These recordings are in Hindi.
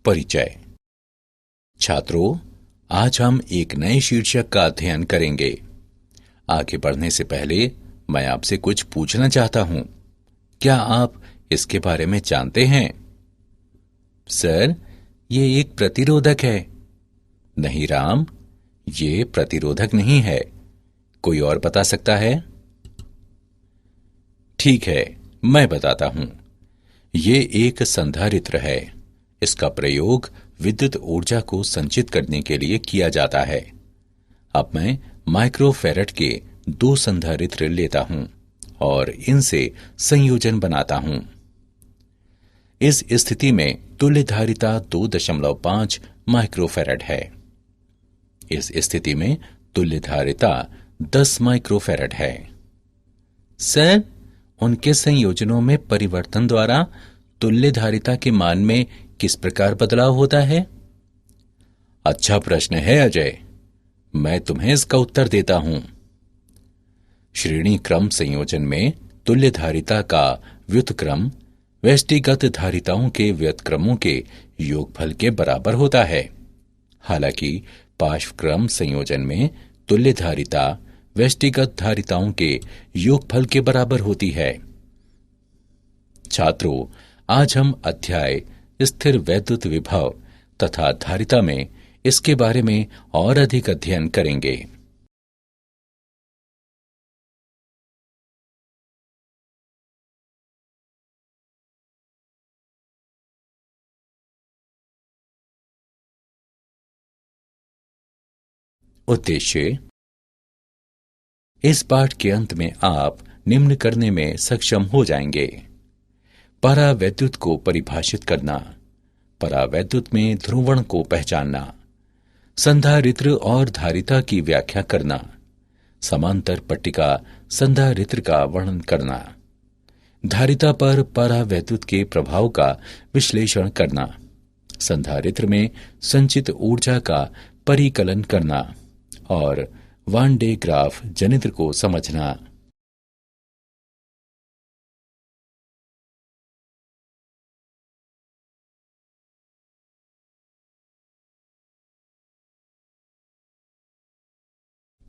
परिचय। छात्रों, आज हम एक नए शीर्षक का अध्ययन करेंगे। आगे बढ़ने से पहले मैं आपसे कुछ पूछना चाहता हूं। क्या आप इसके बारे में जानते हैं? सर, ये एक प्रतिरोधक है। नहीं राम, ये प्रतिरोधक नहीं है। कोई और बता सकता है? ठीक है, मैं बताता हूं। ये एक संधारित्र है। इसका प्रयोग विद्युत ऊर्जा को संचित करने के लिए किया जाता है। अब मैं माइक्रोफैराड के 2 संधारित्र लेता हूं और इनसे संयोजन बनाता हूं। इस स्थिति में तुल्य धारिता 2.5 माइक्रोफैराड है। इस स्थिति में तुल्य धारिता 10 माइक्रोफैराड है। सर, उनके संयोजनों में परिवर्तन द्वारा तुल्य धारिता के मान में किस प्रकार बदलाव होता है? अच्छा प्रश्न है अजय। मैं तुम्हें इसका उत्तर देता हूं। श्रेणी क्रम संयोजन में तुल्य धारिता का व्युत्क्रम व्यष्टिगत धारिताओं के व्युत्क्रमों के योगफल के बराबर होता है। हालांकि पार्श्व क्रम संयोजन में तुल्य धारिता व्यष्टिगत धारिताओं के योगफल के बराबर होती है। छात्रों, आज हम अध्याय स्थिर वैद्युत विभव तथा धारिता में इसके बारे में और अधिक अध्ययन करेंगे। उद्देश्य। इस पाठ के अंत में आप निम्न करने में सक्षम हो जाएंगे। परावैद्युत को परिभाषित करना, परावैद्युत में ध्रुवण को पहचानना, संधारित्र और धारिता की व्याख्या करना, समांतर पट्टिका संधारित्र का वर्णन करना, धारिता पर परावैद्युत के प्रभाव का विश्लेषण करना, संधारित्र में संचित ऊर्जा का परिकलन करना और वान डे ग्राफ जनित्र को समझना।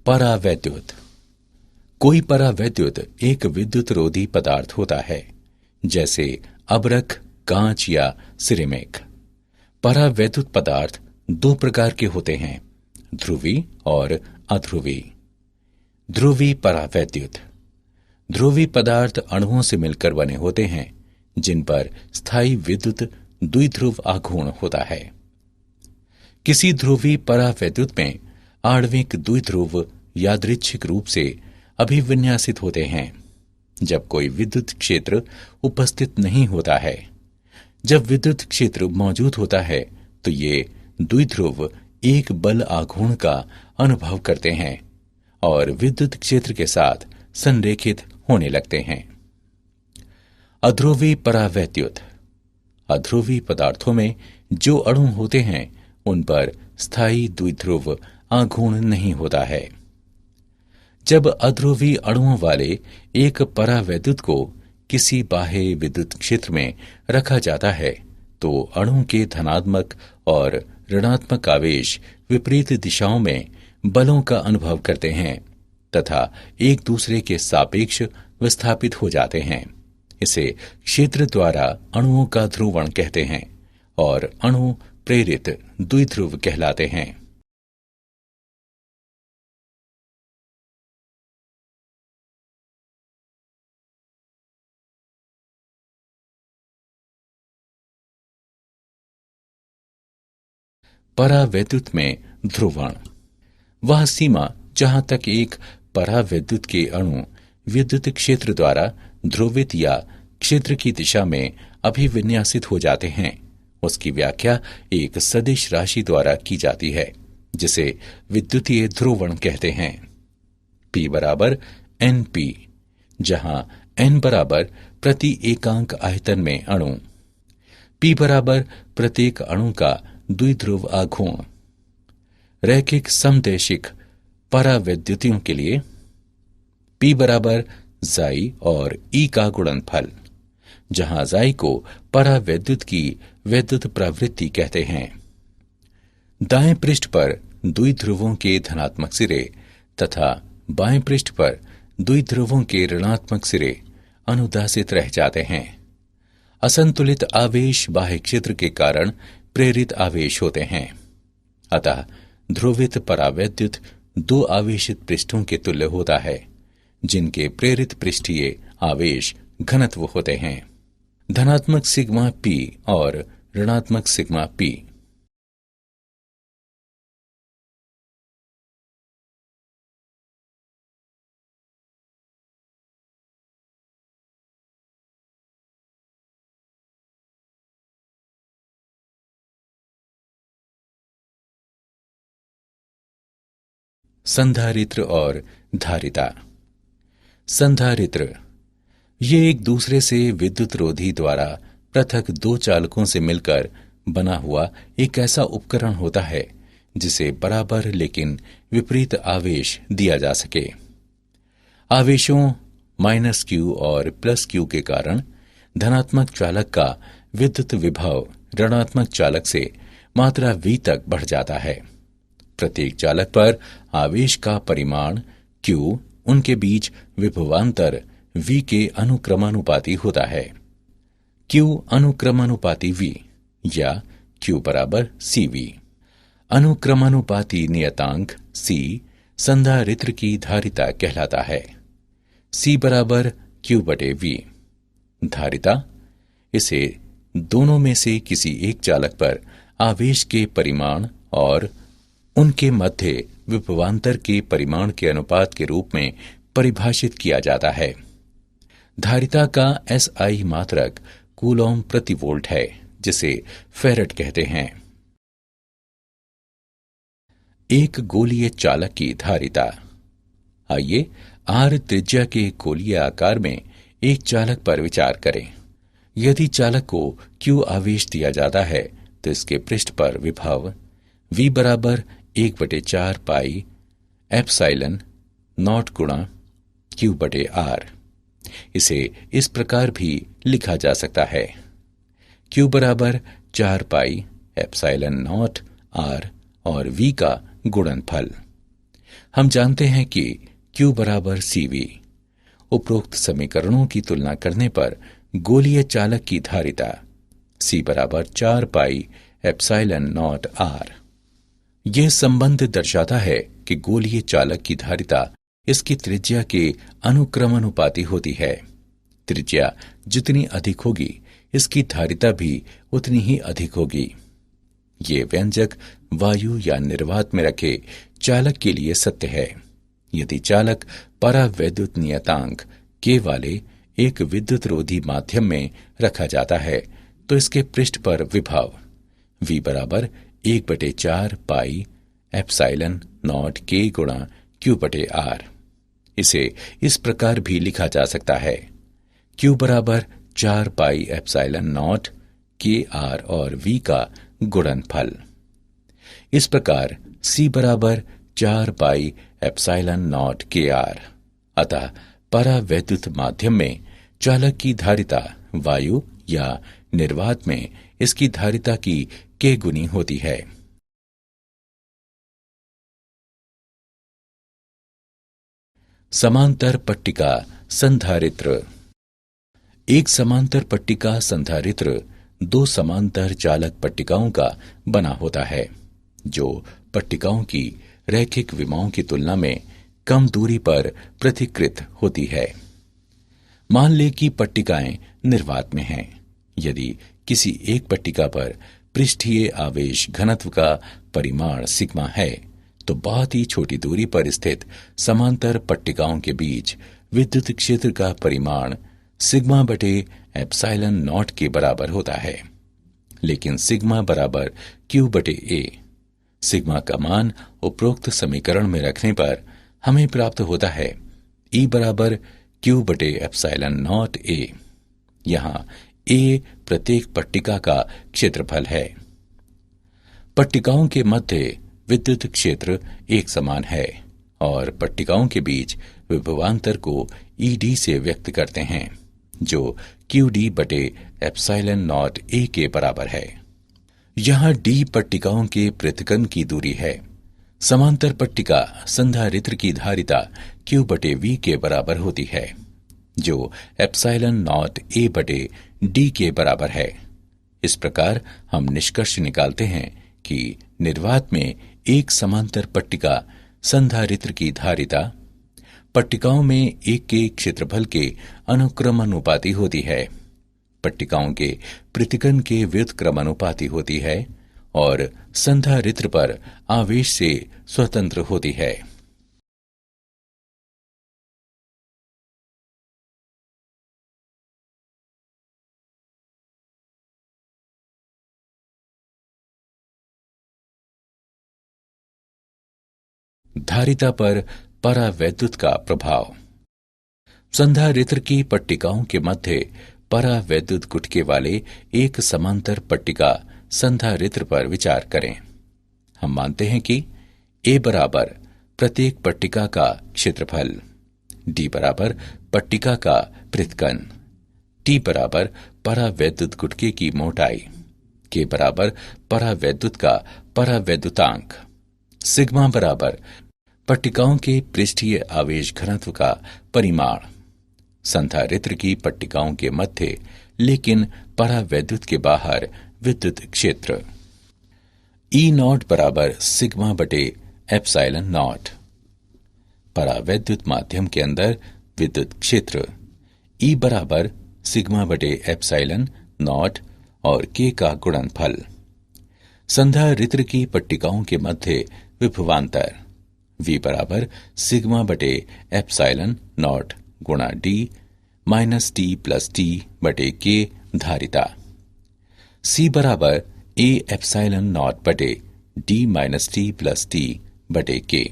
परावैद्युत। कोई परावैद्युत एक विद्युत रोधी पदार्थ होता है, जैसे अबरख, कांच या सिरेमिक। परावैद्युत पदार्थ 2 प्रकार के होते हैं, ध्रुवी और अध्रुवी। ध्रुवी परावैद्युत। ध्रुवी पदार्थ अणुओं से मिलकर बने होते हैं, जिन पर स्थायी विद्युत द्विध्रुव आघूर्ण होता है। किसी ध्रुवी परावैद्युत में आणविक द्विध्रुव यादृच्छिक रूप से अभिविन्यासित होते हैं जब कोई विद्युत क्षेत्र उपस्थित नहीं होता है। जब विद्युत क्षेत्र मौजूद होता है तो ये द्विध्रुव एक बल आघूर्ण का अनुभव करते हैं और विद्युत क्षेत्र के साथ संरेखित होने लगते हैं। अध्रुवी परावैद्युत। अध्रुवी पदार्थों में जो अणु होते हैं उन पर स्थायी द्विध्रुव आघूर्ण नहीं होता है। जब अध्रुवी अणुओं वाले एक परावैद्युत को किसी बाह्य विद्युत क्षेत्र में रखा जाता है तो अणु के धनात्मक और ऋणात्मक आवेश विपरीत दिशाओं में बलों का अनुभव करते हैं तथा एक दूसरे के सापेक्ष विस्थापित हो जाते हैं। इसे क्षेत्र द्वारा अणुओं का ध्रुवण कहते हैं और अणु प्रेरित द्विध्रुव कहलाते हैं। परावैद्युत में ध्रुवण वह सीमा जहां तक एक परावैद्युत के अणु विद्युत क्षेत्र द्वारा ध्रुवित या क्षेत्र की दिशा में अभिविन्यासित हो जाते हैं, उसकी व्याख्या एक सदिश राशि द्वारा की जाती है जिसे विद्युतीय ध्रुवण कहते हैं। P बराबर NP, जहां N बराबर प्रति एकांक आयतन में अणु, P बराबर प्रत्येक अणु का द्विध्रुव आघूर्ण। रैखिक समदैशिक परावैद्युतियों के लिए P बराबर जाई और E का गुणनफल, जहां जाई को परावैद्युत की वैद्युत प्रवृत्ति कहते हैं। दाएं पृष्ठ पर द्विध्रुवों के धनात्मक सिरे तथा बाएं पृष्ठ पर द्विध्रुवों के ऋणात्मक सिरे अनुदासित रह जाते हैं। असंतुलित आवेश बाह्य क्षेत्र के कारण प्रेरित आवेश होते हैं। अतः ध्रुवित परावैद्युत दो आवेशित पृष्ठों के तुल्य होता है, जिनके प्रेरित पृष्ठीय आवेश घनत्व होते हैं, धनात्मक सिग्मा पी और ऋणात्मक सिग्मा पी। संधारित्र और धारिता। संधारित्र ये एक दूसरे से विद्युत रोधी द्वारा पृथक दो चालकों से मिलकर बना हुआ एक ऐसा उपकरण होता है जिसे बराबर लेकिन विपरीत आवेश दिया जा सके। आवेशों -q और +q के कारण धनात्मक चालक का विद्युत विभव ऋणात्मक चालक से मात्रा v तक बढ़ जाता है। प्रत्येक चालक पर आवेश का परिमाण q उनके बीच विभवांतर v के अनुक्रमानुपाती होता है। q अनुक्रमानुपाती v या q बराबर cv। अनुक्रमानुपाती नियतांक c संधारित्र की धारिता कहलाता है। c बराबर q बटे v। धारिता इसे दोनों में से किसी एक चालक पर आवेश के परिमाण और उनके मध्य विभवांतर के परिमाण के अनुपात के रूप में परिभाषित किया जाता है। धारिता का SI मात्रक कूलॉम प्रति वोल्ट है, जिसे फेरेड कहते हैं। एक गोलीय चालक की धारिता। आइए R त्रिज्या के गोलीय आकार में एक चालक पर विचार करें। यदि चालक को Q आवेश दिया जाता है तो इसके पृष्ठ पर विभव V बराबर 1/4 पाई एप्सिलॉन नॉट गुणा Q बटे R। इसे इस प्रकार भी लिखा जा सकता है, Q बराबर 4 पाई एप्सिलॉन नॉट R और V का गुणनफल। हम जानते हैं कि Q बराबर CV। उपरोक्त समीकरणों की तुलना करने पर गोलीय चालक की धारिता C बराबर 4 पाई एप्सिलॉन नॉट R। यह संबंध दर्शाता है कि गोलीय चालक की धारिता इसकी त्रिज्या के अनुक्रमानुपाती होती है। त्रिज्या जितनी अधिक होगी, इसकी धारिता भी उतनी ही अधिक होगी। ये व्यंजक वायु या निर्वात में रखे चालक के लिए सत्य है। यदि चालक परावैद्युत नियतांक K वाले एक विद्युत रोधी माध्यम में रखा जाता है तो इसके पृष्ठ पर विभव V बराबर 1/4 पाई एप्सिलॉन नॉट K गुणा Q बटे R। इसे इस प्रकार भी लिखा जा सकता है, Q बराबर 4 pi epsilon not K R और V का गुणनफल। इस प्रकार C बराबर 4 pi epsilon not K R। अतः परावैद्युत माध्यम में चालक की धारिता वायु या निर्वात में इसकी धारिता की K गुनी होती है। समांतर पट्टिका संधारित्र। एक समांतर पट्टिका संधारित्र दो समांतर चालक पट्टिकाओं का बना होता है, जो पट्टिकाओं की रैखिक विमाओं की तुलना में कम दूरी पर पृथक्कृत होती है। मान लें कि पट्टिकाएं निर्वात में हैं। यदि किसी एक पट्टिका पर पृष्ठीय आवेश घनत्व का परिमाण सिग्मा है तो बहुत ही छोटी दूरी पर स्थित समांतर पट्टिकाओं के बीच विद्युत क्षेत्र का परिमाण सिग्मा बटे एप्सिलॉन नॉट के बराबर होता है। लेकिन सिग्मा बराबर Q बटे A। सिग्मा का मान उपरोक्त समीकरण में रखने पर हमें प्राप्त होता है E बराबर Q बटे एप्सिलॉन नॉट A। यहाँ A प्रत्येक पट्टिका का क्षेत्रफल है। पट्टिकाओं के मध्य विद्युत क्षेत्र एक समान है और पट्टिकाओं के बीच विभवांतर को ED से व्यक्त करते हैं। जो क्यू डी बटे एप्सिलॉन नॉट ए के बराबर है। यहां डी पट्टिकाओं के पृथक्करण की दूरी है। समांतर पट्टिका संधारित्र की धारिता क्यू बटे वी के बराबर होती है, जो एप्सिलॉन नॉट ए बटे डी के बराबर है। इस प्रकार हम निष्कर्ष निकालते हैं कि निर्वात में एक समांतर पट्टिका संधारित्र की धारिता पट्टिकाओं में एक के क्षेत्रफल के अनुक्रमानुपाती होती है, पट्टिकाओं के पृथक्करण के व्युत्क्रमानुपाती होती है और संधारित्र पर आवेश से स्वतंत्र होती है। धारिता पर परावैद्युत का प्रभाव। संधारित्र की पट्टिकाओं के मध्य परावैद्युत गुटके वाले एक समांतर पट्टिका संधारित्र पर विचार करें। हम मानते हैं कि ए बराबर प्रत्येक पट्टिका का क्षेत्रफल, डी बराबर पट्टिका का पृथक्करण, टी बराबर परावैद्युत गुटके की मोटाई, के बराबर परावैद्युत का परावैद्युतांक, सिग्मा बराबर पट्टिकाओं के पृष्ठीय आवेश घनत्व का परिमाण, संधारित्र की पट्टिकाओं के मध्य लेकिन परावैद्युत के बाहर विद्युत क्षेत्र। ई नॉट बराबर सिग्मा बटे एप्सिलॉन नॉट। परावैद्युत माध्यम के अंदर विद्युत क्षेत्र ई बराबर सिग्मा बटे एप्सिलॉन नॉट और के का गुणनफल। संधारित्र की पट्टिकाओं के मध्य विभवांतर V बराबर सिग्मा बटे एप्सिलॉन नॉट गुणा D minus T plus T बटे के धारिता। C बराबर ए एप्सिलॉन नॉट बटे D minus T plus T बटे के।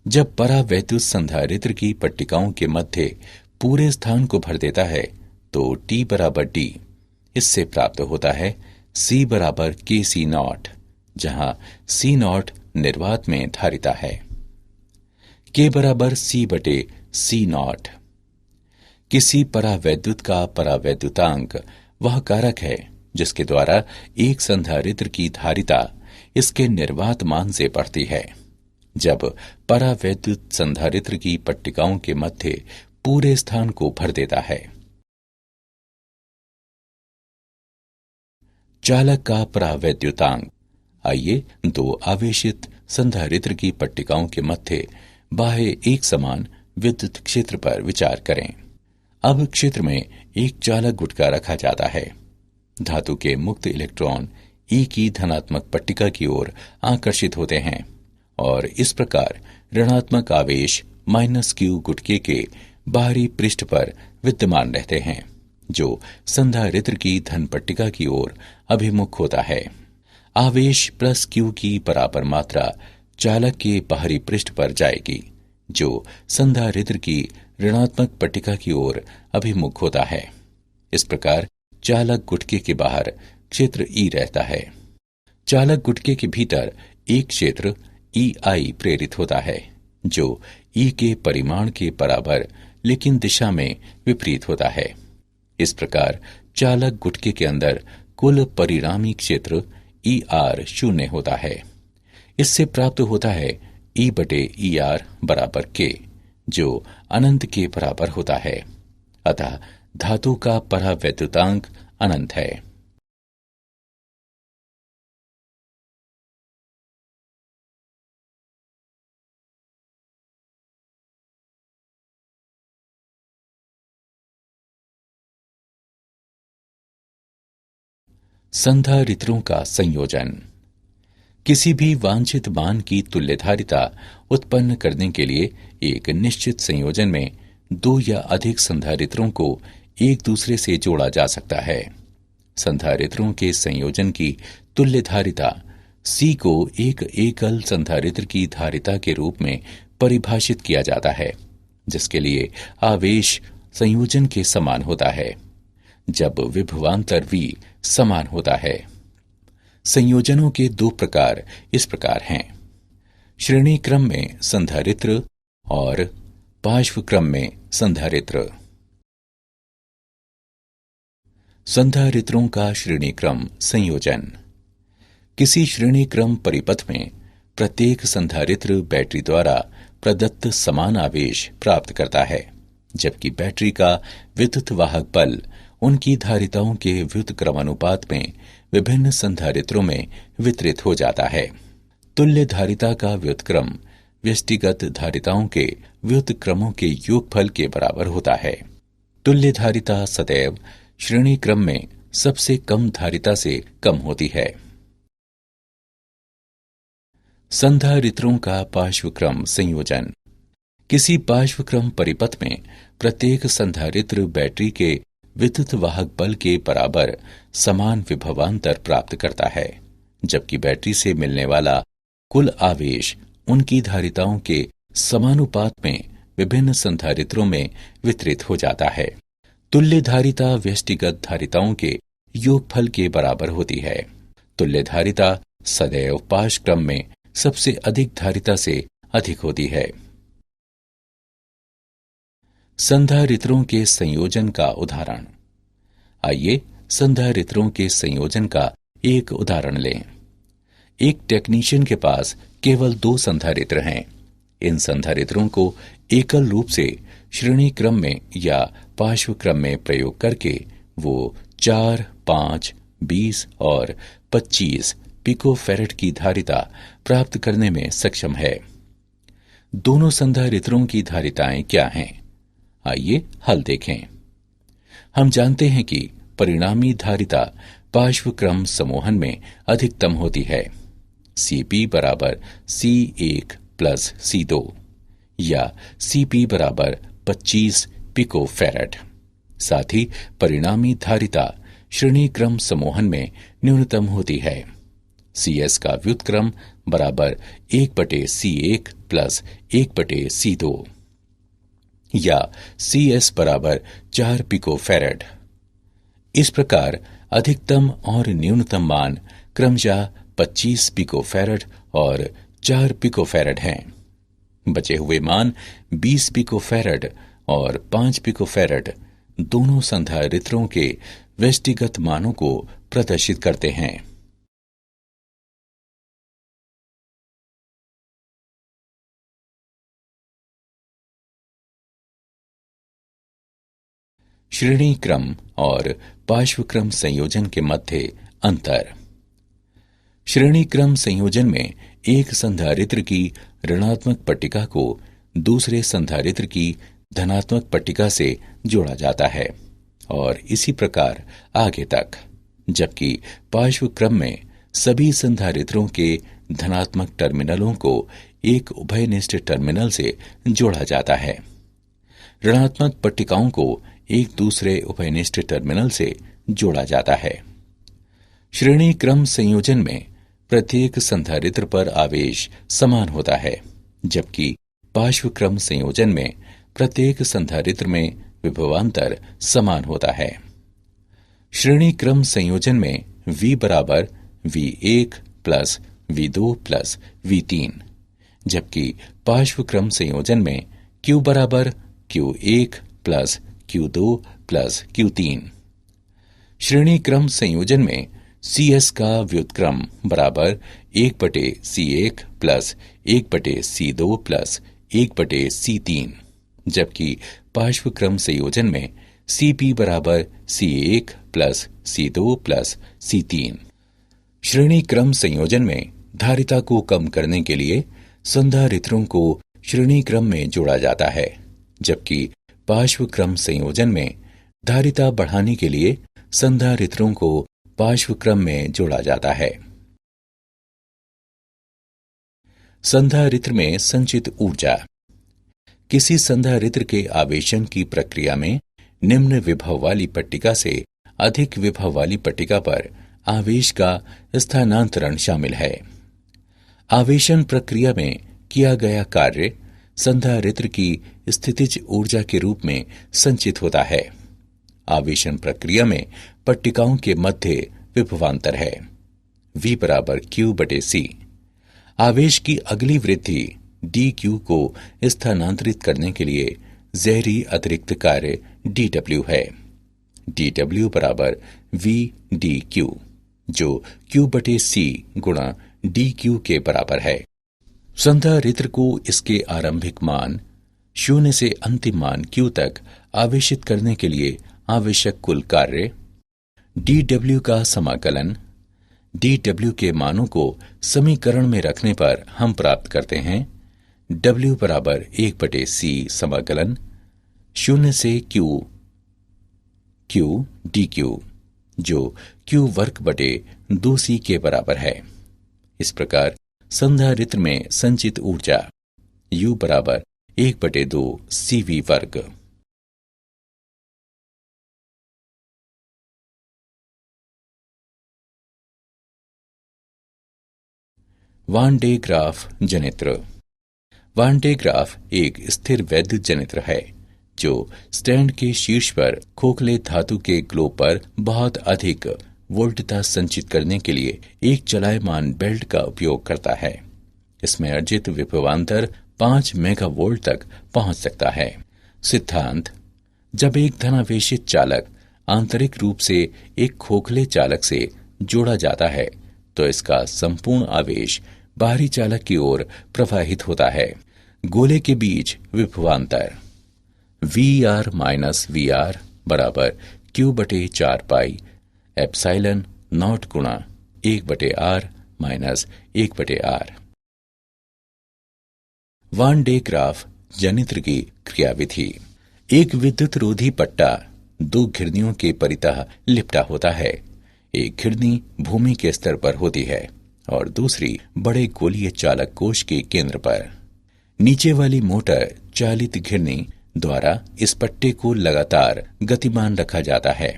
जब परावैद्युत संधारित्र की पट्टिकाओं के मध्य पूरे स्थान को भर देता है तो T बराबर D इससे प्राप्त होता है C बराबर के सी नॉट, जहां C नॉट निर्वात में धारिता है। K बराबर C बटे C नॉट। किसी परावैद्युत का परावैद्युतांक वह कारक है जिसके द्वारा एक संधारित्र की धारिता इसके निर्वात मान से बढ़ती है जब परावैद्युत संधारित्र की पट्टिकाओं के मध्य पूरे स्थान को भर देता है। चालक का परावैद्युतांक। आइए दो आवेशित संधारित्र की पट्टिकाओं के मध्य बाह्य एक समान विद्युत क्षेत्र पर विचार करें। अब क्षेत्र में एक चालक गुटका रखा जाता है। धातु के मुक्त इलेक्ट्रॉन ई की धनात्मक पट्टिका की ओर आकर्षित होते हैं और इस प्रकार ऋणात्मक आवेश माइनस क्यू गुटके के बाहरी पृष्ठ पर विद्यमान रहते हैं, जो संधारित्र की धन पट्टिका की ओर अभिमुख होता है। आवेश प्लस क्यू की बराबर मात्रा चालक के बाहरी पृष्ठ पर जाएगी, जो संधारित्र की ऋणात्मक पट्टिका की ओर अभिमुख होता है। इस प्रकार चालक गुटके के बाहर क्षेत्र ई रहता है। चालक गुटके के भीतर एक क्षेत्र ई आई प्रेरित होता है, जो ई के परिमाण के बराबर लेकिन दिशा में विपरीत होता है। इस प्रकार चालक गुटके के अंदर कुल परिणामी क्षेत्र ई आर शून्य होता है। इससे प्राप्त होता है ई बटे ई आर बराबर के, जो अनंत के बराबर होता है। अतः धातु का परावैद्युतांक अनंत है। संधारित्रों का संयोजन। किसी भी वांछित मान की तुल्यधारिता उत्पन्न करने के लिए एक निश्चित संयोजन में दो या अधिक संधारित्रों को एक दूसरे से जोड़ा जा सकता है। संधारित्रों के संयोजन की तुल्यधारिता C को एक एकल संधारित्र की धारिता के रूप में परिभाषित किया जाता है, जिसके लिए आवेश संयोजन के समान होता है जब विभवांतर V समान होता है। संयोजनों के दो प्रकार इस प्रकार हैं: श्रेणी क्रम में संधारित्र और पार्श्व क्रम में संधारित्र। संधारित्रों का श्रेणीक्रम संयोजन। किसी श्रेणीक्रम परिपथ में प्रत्येक संधारित्र बैटरी द्वारा प्रदत्त समान आवेश प्राप्त करता है, जबकि बैटरी का विद्युत वाहक बल उनकी धारिताओं के व्युत्क्रमानुपात में विभिन्न संधारित्रों में वितरित हो जाता है। तुल्य धारिता का व्युत्क्रम व्यष्टिगत धारिताओं के व्युत्क्रमों के योगफल के बराबर होता है। तुल्य धारिता सदैव श्रेणी क्रम में सबसे कम धारिता से कम होती है। संधारित्रों का पार्श्वक्रम संयोजन। किसी पार्श्वक्रम परिपथ में प्रत्येक संधारित्र बैटरी के विद्युत वाहक बल के बराबर समान विभवांतर प्राप्त करता है, जबकि बैटरी से मिलने वाला कुल आवेश उनकी धारिताओं के समानुपात में विभिन्न संधारित्रों में वितरित हो जाता है। तुल्य धारिता व्यष्टिगत धारिताओं के योगफल के बराबर होती है। तुल्य धारिता सदैव पार्श्वक्रम में सबसे अधिक धारिता से अधिक होती है। संधारित्रों के संयोजन का उदाहरण। आइए संधारित्रों के संयोजन का एक उदाहरण लें। एक टेक्नीशियन के पास केवल 2 संधारित्र हैं। इन संधारित्रों को एकल रूप से श्रेणी क्रम में या पार्श्व क्रम में प्रयोग करके वो 4, 5, 20 और 25 पिकोफैरेड की धारिता प्राप्त करने में सक्षम है। दोनों संधारित्रों की धारिताएं क्या हैं? आइए हल देखें। हम जानते हैं कि परिणामी धारिता पार्श्व क्रम समूहन में अधिकतम होती है। Cp बराबर C1 प्लस C2 या Cp बराबर 25 पिकोफैरेड। साथ ही परिणामी धारिता श्रेणी क्रम समूहन में न्यूनतम होती है। Cs का व्युत्क्रम बराबर 1/C1 प्लस 1/C2 या Cs बराबर 4 पिकोफैरेड। इस प्रकार अधिकतम और न्यूनतम मान क्रमशः 25 पिकोफैरेड और 4 पिकोफैरेड हैं। बचे हुए मान 20 पिकोफैरेड और 5 पिकोफैरेड दोनों संधारित्रों के व्यष्टिगत मानों को प्रदर्शित करते हैं। श्रेणी क्रम और पार्श्वक्रम संयोजन के मध्य अंतर। श्रेणी क्रम संयोजन में एक संधारित्र की ऋणात्मक पट्टिका को दूसरे संधारित्र की धनात्मक पट्टिका से जोड़ा जाता है और इसी प्रकार आगे तक, जबकि पार्श्व क्रम में सभी संधारित्रों के धनात्मक टर्मिनलों को एक उभयनिष्ठ टर्मिनल से जोड़ा जाता है। ऋणात्मक पट्टिकाओं को एक दूसरे उभयनिष्ठ टर्मिनल से जोड़ा जाता है। श्रेणी क्रम संयोजन में प्रत्येक संधारित्र पर आवेश समान होता है, जबकि पार्श्व क्रम संयोजन में प्रत्येक संधारित्र में विभवांतर समान होता है। श्रेणी क्रम संयोजन में V बराबर V1 plus V2 plus V3, जबकि पार्श्व क्रम संयोजन में Q बराबर Q1 plus Q2 plus Q3। श्रेणी क्रम संयोजन में Cs का व्युत्क्रम बराबर 1/C1 plus 1/C2 plus 1/C3, जबकि पार्श्व क्रम संयोजन में Cp बराबर C1 plus C2 plus C3। श्रेणी क्रम संयोजन में धारिता को कम करने के लिए संधारित्रों को श्रेणी क्रम में जोड़ा जाता है, जबकि पार्श्व क्रम संयोजन में धारिता बढ़ाने के लिए संधारित्रों को पार्श्व क्रम में जोड़ा जाता है। संधारित्र में संचित ऊर्जा। किसी संधारित्र के आवेशन की प्रक्रिया में निम्न विभव वाली पट्टिका से अधिक विभव वाली पट्टिका पर आवेश का स्थानांतरण शामिल है। आवेशन प्रक्रिया में किया गया कार्य संधारित्र की स्थितिज ऊर्जा के रूप में संचित होता है। आवेशन प्रक्रिया में पट्टिकाओं के मध्य विभवांतर है। V बराबर Q/C। आवेश की अगली वृद्धि dQ को स्थानांतरित करने के लिए जहरी अतिरिक्त कार्य dW है। dw बराबर v dq, जो q बटे c गुणा dq के बराबर है। संधारित्र को इसके आरंभिक मान 0 से अंतिम मान q तक आवेशित करने के लिए आवश्यक कुल कार्य dw का समाकलन dw के मानों को समीकरण में रखने पर हम प्राप्त करते हैं w बराबर 1/c समाकलन 0 से q dq, जो q वर्ग बटे 2c के बराबर है। इस प्रकार संधारित्र में संचित ऊर्जा U बराबर 1/2 CV वर्ग। वान डे ग्राफ जनित्र। वान डे ग्राफ एक स्थिर वैद्युत जनित्र है जो स्टैंड के शीर्ष पर खोखले धातु के ग्लोब पर बहुत अधिक वोल्टता संचित करने के लिए एक चलायमान बेल्ट का उपयोग करता है। इसमें अर्जित विभवांतर 5 मेगावोल्ट तक पहुंच सकता है। सिद्धांत: जब एक धनावेशित चालक आंतरिक रूप से एक खोखले चालक से जोड़ा जाता है तो इसका संपूर्ण आवेश बाहरी चालक की ओर प्रवाहित होता है। गोले के बीच विभवांतर VR माइनस VR बराबर Q बटे 4 पाई एप्सिलॉन नॉट गुणा 1/R minus 1/R। Van de Graaff जनित्र की क्रियाविधि: एक विद्युत रोधी पट्टा 2 घिरनियों के परितः लिपटा होता है। एक घिरनी भूमि के स्तर पर होती है और दूसरी बड़े गोलीय चालक कोश के केंद्र पर। नीचे वाली मोटर चालित घिरनी द्वारा इस पट्टे को लगातार गतिमान रखा जाता है।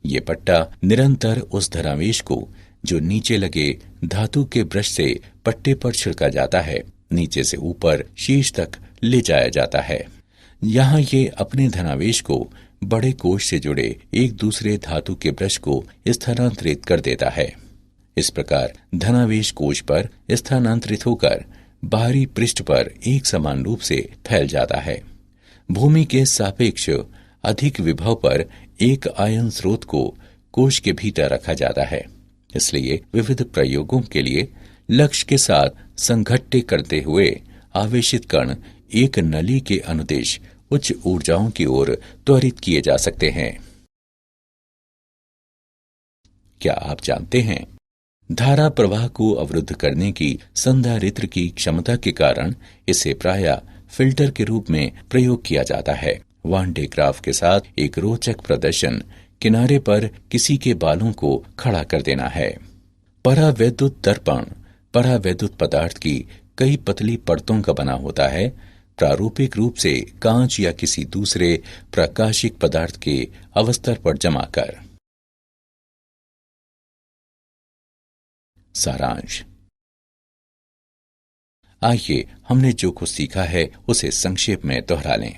ये पट्टा निरंतर उस धनावेश को जो नीचे लगे धातु के ब्रश से पट्टे पर छिड़का जाता है नीचे से ऊपर शीर्ष तक ले जाया जाता है। यहाँ ये अपने धनावेश को बड़े कोश से जुड़े एक दूसरे धातु के ब्रश को स्थानांतरित कर देता है। इस प्रकार धनावेश कोश पर स्थानांतरित होकर बाहरी पृष्ठ पर एक समान रूप से फैल जाता है। भूमि के सापेक्ष अधिक विभव पर एक आयन स्रोत को कोश के भीतर रखा जाता है। इसलिए विविध प्रयोगों के लिए लक्ष्य के साथ संघट्य करते हुए आवेशित कण एक नली के अनुदिश उच्च ऊर्जाओं की ओर त्वरित किए जा सकते हैं। क्या आप जानते हैं, धारा प्रवाह को अवरुद्ध करने की संधारित्र की क्षमता के कारण इसे प्रायः फिल्टर के रूप में प्रयोग किया जाता है। वान डे ग्राफ के साथ एक रोचक प्रदर्शन किनारे पर किसी के बालों को खड़ा कर देना है। परावैद्युत दर्पण परावैद्युत पदार्थ की कई पतली परतों का बना होता है, प्रारूपिक रूप से कांच या किसी दूसरे प्रकाशिक पदार्थ के अवस्तर पर जमा कर। सारांश: आइए हमने जो कुछ सीखा है उसे संक्षेप में दोहरा लें।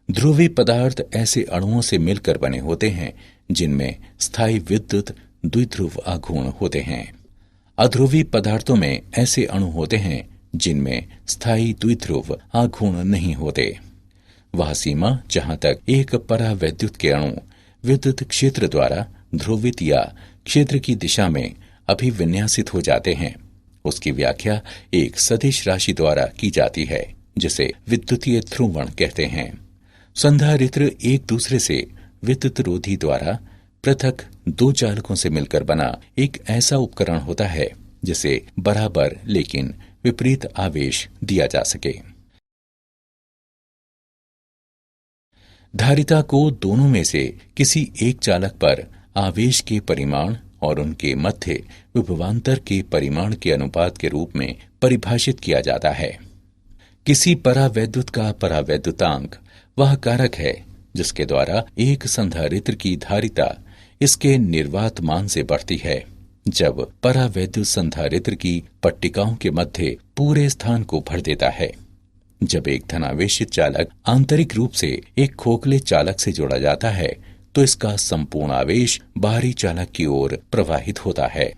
ध्रुवीय पदार्थ ऐसे अणुओं से मिलकर बने होते हैं जिनमें स्थायी विद्युत द्विध्रुव आघूर्ण होते हैं। अध्रुवीय पदार्थों में ऐसे अणु होते हैं जिनमें स्थायी द्विध्रुव आघूर्ण नहीं होते। वह सीमा जहां तक एक परावैद्युत के अणु विद्युत क्षेत्र द्वारा ध्रुवित या क्षेत्र की दिशा में अभिविन्यासित हो जाते हैं, उसकी व्याख्या एक सदिश राशि द्वारा की जाती है जिसे विद्युतीय ध्रुवण कहते हैं। संधारित्र एक दूसरे से विद्युत रोधी द्वारा पृथक 2 चालकों से मिलकर बना एक ऐसा उपकरण होता है जिसे बराबर लेकिन विपरीत आवेश दिया जा सके। धारिता को दोनों में से किसी एक चालक पर आवेश के परिमाण और उनके मध्य विभवांतर के परिमाण के अनुपात के रूप में परिभाषित किया जाता है। किसी परावैद्युत का परावैद्युतांक वह कारक है जिसके द्वारा एक संधारित्र की धारिता इसके निर्वात मान से बढ़ती है। जब परावैद्युत संधारित्र की पट्टिकाओं के मध्य पूरे स्थान को भर देता है। जब एक धनावेशित चालक आंतरिक रूप से एक खोखले चालक से जोड़ा जाता है तो इसका संपूर्ण आवेश बाहरी चालक की ओर प्रवाहित होता है।